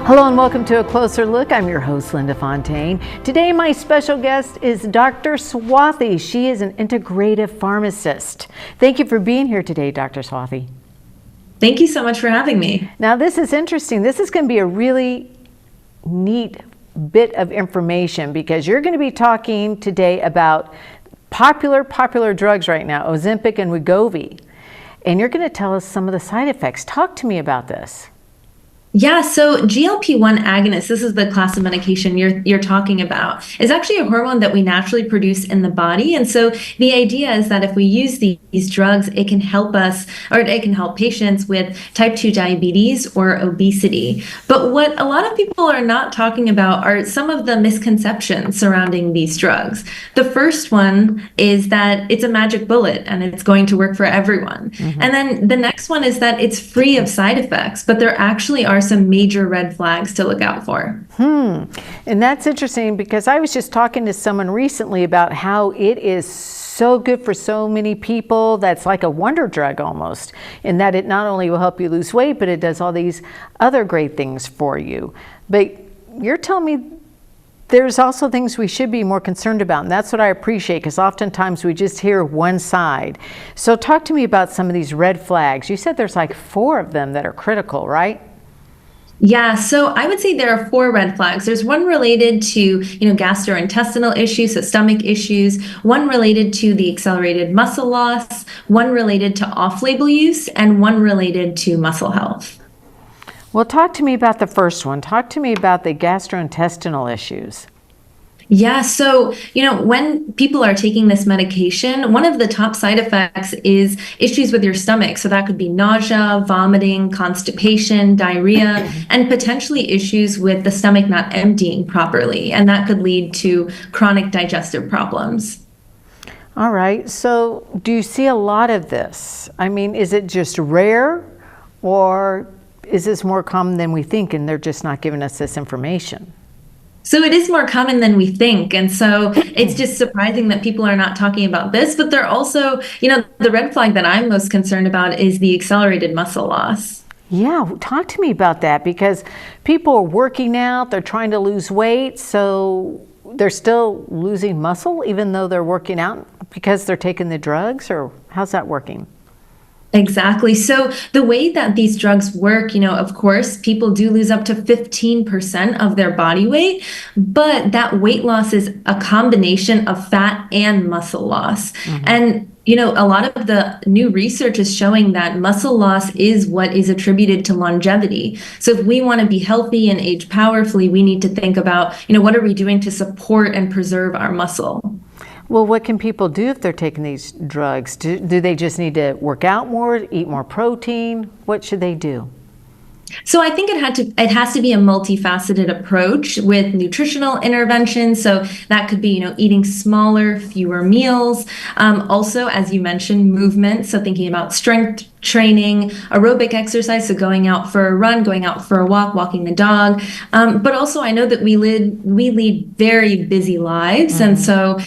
Hello and welcome to A Closer Look. I'm your host, Linda Fontaine. Today my special guest is Dr. Swathi. She is an integrative pharmacist. Thank you for being here today, Dr. Swathi. Thank you so much for having me. Now this is interesting. This is going to be a really neat bit of information because you're going to be talking today about popular drugs right now, Ozempic and Wegovy. And you're going to tell us some of the side effects. Talk to me about this. Yeah, so GLP-1 agonist, this is the class of medication you're talking about, is actually a hormone that we naturally produce in the body. And so the idea is that if we use these drugs, it can help us, or it can help patients with type 2 diabetes or obesity. But what a lot of people are not talking about are some of the misconceptions surrounding these drugs. The first one is that it's a magic bullet and it's going to work for everyone. Mm-hmm. And then the next one is that it's free of side effects, but there actually are some major red flags to look out for. And that's interesting because I was just talking to someone recently about how it is so good for so many people. That's like a wonder drug almost, in that it not only will help you lose weight, but it does all these other great things for you. But you're telling me there's also things we should be more concerned about, and that's what I appreciate, because oftentimes we just hear one side. So talk to me about some of these red flags. You said there's like 4 of them that are critical, right? Yeah, so I would say there are 4 red flags. There's one related to, gastrointestinal issues, so stomach issues, one related to the accelerated muscle loss, one related to off-label use, and one related to muscle health. Well, talk to me about the first one. Talk to me about the gastrointestinal issues. Yeah, so, when people are taking this medication, one of the top side effects is issues with your stomach. So that could be nausea, vomiting, constipation, diarrhea, and potentially issues with the stomach not emptying properly. And that could lead to chronic digestive problems. All right. So do you see a lot of this? I mean, is it just rare, or is this more common than we think and they're just not giving us this information? So it is more common than we think. And so it's just surprising that people are not talking about this. But they're also, the red flag that I'm most concerned about is the accelerated muscle loss. Yeah, talk to me about that, because people are working out, they're trying to lose weight, so they're still losing muscle even though they're working out because they're taking the drugs, or how's that working? Exactly. So the way that these drugs work, of course, people do lose up to 15% of their body weight, but that weight loss is a combination of fat and muscle loss. Mm-hmm. And a lot of the new research is showing that muscle loss is what is attributed to longevity. So if we want to be healthy and age powerfully, we need to think about, what are we doing to support and preserve our muscle? Well, what can people do if they're taking these drugs? Do they just need to work out more, eat more protein? What should they do? So I think it has to be a multifaceted approach with nutritional interventions. So that could be, eating smaller, fewer meals. Also, as you mentioned, movement. So thinking about strength training, aerobic exercise, so going out for a run, going out for a walk, walking the dog. But also I know that we lead very busy lives. Mm-hmm. And so,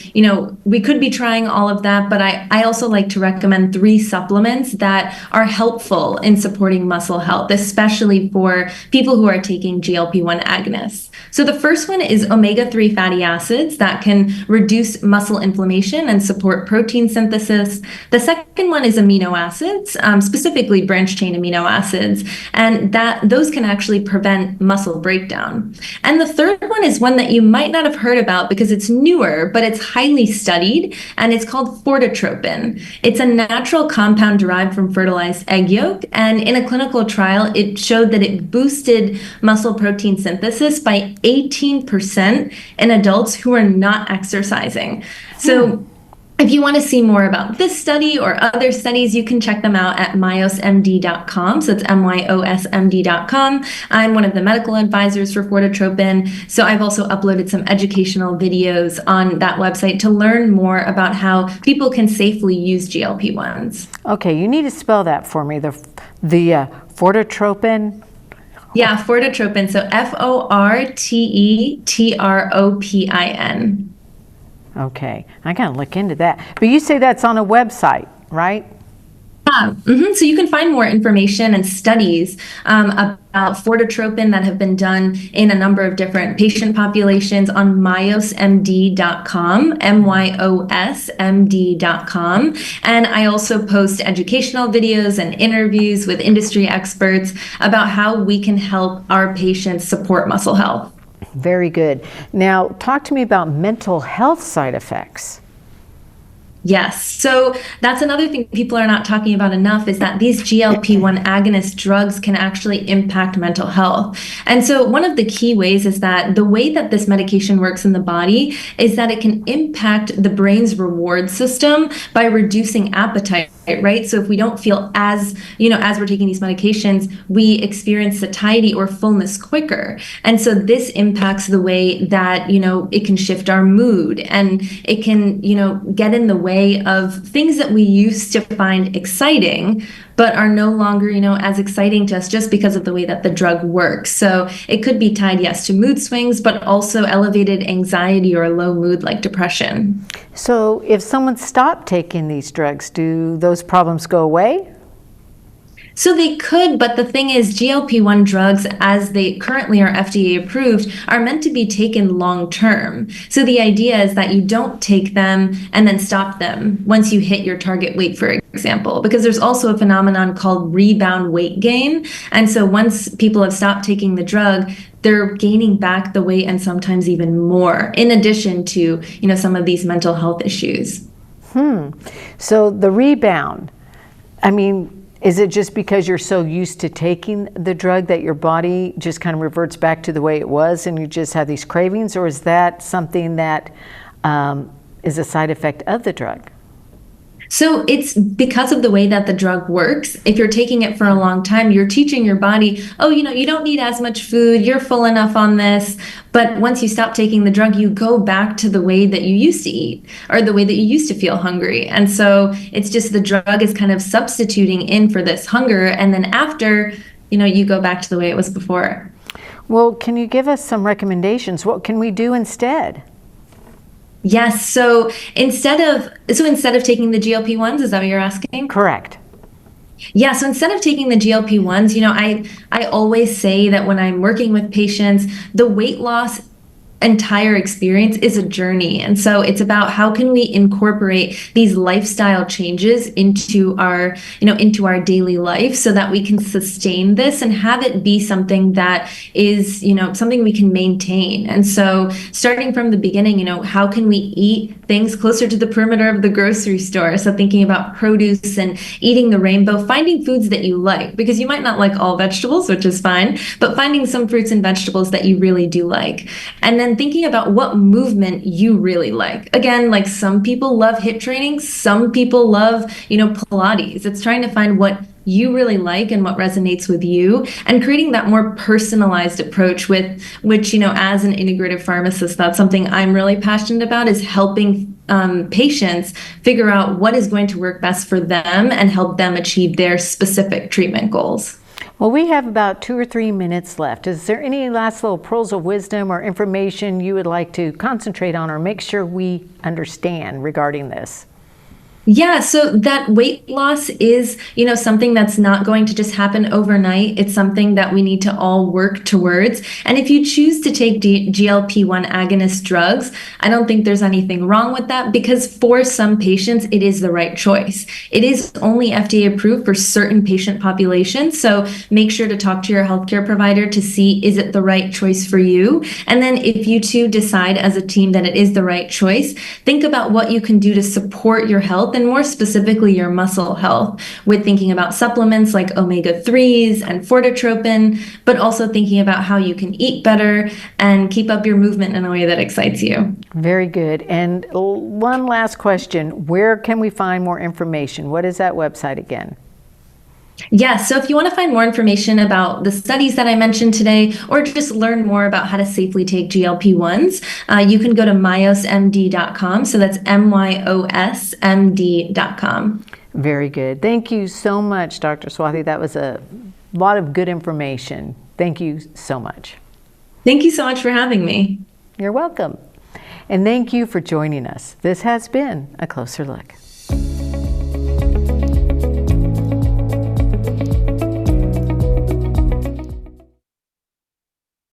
we could be trying all of that, but I also like to recommend 3 supplements that are helpful in supporting muscle health, especially for people who are taking GLP-1 agonists. So the first one is omega-3 fatty acids that can reduce muscle inflammation and support protein synthesis. The second one is amino acids, specifically branched-chain amino acids, and those can actually prevent muscle breakdown. And the third one is one that you might not have heard about because it's newer, but it's highly studied, and it's called fortotropin. It's a natural compound derived from fertilized egg yolk, and in a clinical trial, it showed that it boosted muscle protein synthesis by 18% in adults who are not exercising. So if you want to see more about this study or other studies, you can check them out at myosmd.com. So it's myosmd.com. I'm one of the medical advisors for fortotropin. So I've also uploaded some educational videos on that website to learn more about how people can safely use GLP-1s. Okay, you need to spell that for me, the fortotropin. Yeah, fortotropin. So fortetropin. Okay, I gotta look into that. But you say that's on a website, right? So you can find more information and studies about fortotropin that have been done in a number of different patient populations on myosmd.com, myosmd.com. And I also post educational videos and interviews with industry experts about how we can help our patients support muscle health. Very good. Now, talk to me about mental health side effects. Yes. So that's another thing people are not talking about enough, is that these GLP-1 agonist drugs can actually impact mental health. And so one of the key ways is that the way that this medication works in the body is that it can impact the brain's reward system by reducing appetite. Right. So if we don't feel as we're taking these medications, we experience satiety or fullness quicker. And so this impacts the way that, it can shift our mood, and it can, get in the way of things that we used to find exciting, but are no longer, as exciting to us just because of the way that the drug works. So it could be tied, yes, to mood swings, but also elevated anxiety or low mood like depression. So if someone stopped taking these drugs, do those problems go away? So they could, but the thing is, GLP-1 drugs, as they currently are FDA approved, are meant to be taken long term. So the idea is that you don't take them and then stop them once you hit your target weight, for example, because there's also a phenomenon called rebound weight gain. And so once people have stopped taking the drug, they're gaining back the weight and sometimes even more, in addition to, some of these mental health issues. So the rebound, is it just because you're so used to taking the drug that your body just kind of reverts back to the way it was and you just have these cravings, or is that something that is a side effect of the drug? So it's because of the way that the drug works. If you're taking it for a long time, you're teaching your body, you don't need as much food, you're full enough on this. But once you stop taking the drug, you go back to the way that you used to eat, or the way that you used to feel hungry. And so it's just the drug is kind of substituting in for this hunger. And then after, you go back to the way it was before. Well, can you give us some recommendations? What can we do instead? Yes. So instead of taking the GLP-1s, is that what you're asking? Correct. Yeah. So instead of taking the GLP-1s, I always say that when I'm working with patients, the weight loss entire experience is a journey. And so it's about how can we incorporate these lifestyle changes into our daily life so that we can sustain this and have it be something that is, something we can maintain. And so starting from the beginning, how can we eat things closer to the perimeter of the grocery store? So thinking about produce and eating the rainbow, finding foods that you like, because you might not like all vegetables, which is fine, but finding some fruits and vegetables that you really do like. And then thinking about what movement you really like. Again, like some people love HIIT training, some people love, Pilates. It's trying to find what you really like and what resonates with you, and creating that more personalized approach with which, as an integrative pharmacist, that's something I'm really passionate about, is helping patients figure out what is going to work best for them and help them achieve their specific treatment goals. Well, we have about 2 or 3 minutes left. Is there any last little pearls of wisdom or information you would like to concentrate on or make sure we understand regarding this? Yeah, so that weight loss is, something that's not going to just happen overnight. It's something that we need to all work towards. And if you choose to take GLP-1 agonist drugs, I don't think there's anything wrong with that, because for some patients, it is the right choice. It is only FDA approved for certain patient populations. So make sure to talk to your healthcare provider to see, is it the right choice for you? And then if you two decide as a team that it is the right choice, think about what you can do to support your health, and more specifically your muscle health, with thinking about supplements like omega-3s and fortotropin, but also thinking about how you can eat better and keep up your movement in a way that excites you. Very good. And one last question, where can we find more information? What is that website again? Yes, so if you want to find more information about the studies that I mentioned today, or just learn more about how to safely take GLP-1s, you can go to myosmd.com. So that's myosmd.com. Very good. Thank you so much, Dr. Swathi. That was a lot of good information. Thank you so much. Thank you so much for having me. You're welcome. And thank you for joining us. This has been A Closer Look.